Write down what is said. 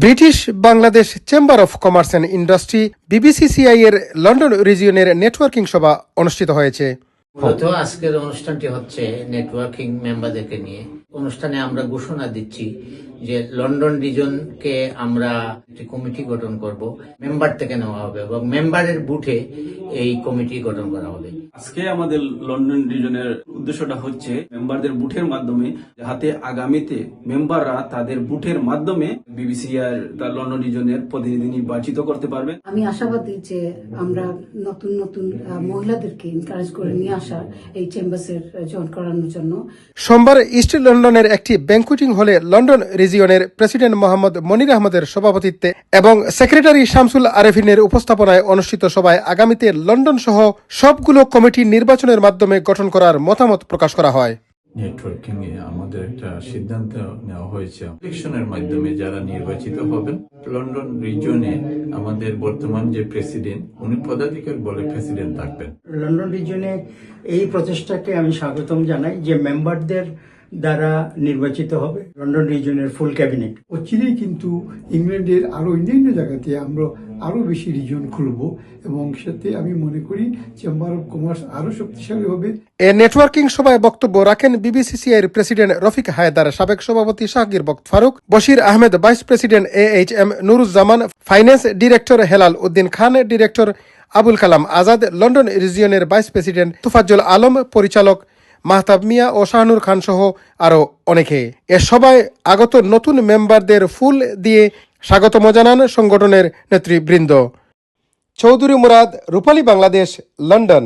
British Bangladesh chamber of commerce and industry BBCCI এর London রিজিয়নের networking সভা অনুষ্ঠিত হয়েছে। মূলত আজকের অনুষ্ঠানটি হচ্ছে নেটওয়ার্কিং মেম্বারদেরকে নিয়ে। অনুষ্ঠানে আমরা ঘোষণা দিচ্ছি যে লন্ডন রিজনকে আমরা একটি কমিটি গঠন করব, মেম্বার থেকে নেওয়া হবে এবং মেম্বারের বুথে এই কমিটি গঠন করা হবে। আজকে আমাদের লন্ডন রিজনের উদ্দেশ্যটা হচ্ছে মেম্বারদের বুথের মাধ্যমে, যাতে আগামীতে মেম্বাররা তাদের বুথের মাধ্যমে বিবিসিআর তার লন্ডন রিজনের প্রতিনিধি নির্বাচিত করতে পারবে। আমি আশাবাদী যে আমরা নতুন নতুন মহিলাদেরকে এনকারেজ করে নিয়ে আসা এই চেম্বার্সের জয়েন করানোর জন্য। সোমবার ইস্ট লন্ডনের একটি ব্যাংকুয়েটিং হলে লন্ডন রিজিয়নের প্রেসিডেন্ট মোহাম্মদ মনির আহমদের সভাপতিত্বে এবং সেক্রেটারি শামসুল আরেফিনের উপস্থাপনায় অনুষ্ঠিত সভায় আগামীতে লন্ডন সহ সবগুলো কমিটি নির্বাচনের মাধ্যমে গঠন করার মতামত প্রকাশ করা হয়। নেটওয়ার্কিং এ আমাদের একটা সিদ্ধান্ত নেওয়া হয়েছে, ইলেকশনের মাধ্যমে যারা নির্বাচিত হবেন লন্ডন রিজনে আমাদের বর্তমান যে প্রেসিডেন্ট উনি পদাধিকার বলে প্রেসিডেন্ট থাকবেন। লন্ডন রিজনে এই প্রচেষ্টাকে আমি স্বাগতম জানাই যে মেম্বারদের দ্বারা নির্বাচিত হবে লন্ডন রিজনের ফুল ক্যাবিনেট। অচিরেই কিন্তু ইংল্যান্ডের আরো অন্যান্য জায়গাতে আমরা আরো বেশি রিজন খুলব এবং সাথে আমি মনে করি চেম্বার অফ কমার্স আরো শক্তিশালী হবে। এ নেটওয়ার্কিং সভায় বক্তব্য রাখেন বিবিসিসিআই এর প্রেসিডেন্ট রফিক হায়দার, সাবেক সভাপতি Shahgir Bakht Faruk, Bashir Ahmed, vice president AHM Nuruzzaman, finance director Helal Uddin Khan, director Abul Kalam Azad, London রিজিয়নের ভাইস প্রেসিডেন্ট তুফাজ্জল আলম, পরিচালক মাহতাব মিয়া ও শাহনুর খান সহ আরো অনেকে। এ সভায় আগত নতুন মেম্বারদের ফুল দিয়ে স্বাগতম জানান সংগঠনের নেতৃবৃন্দ। চৌধুরী মুরাদ, রূপালী বাংলাদেশ, লন্ডন।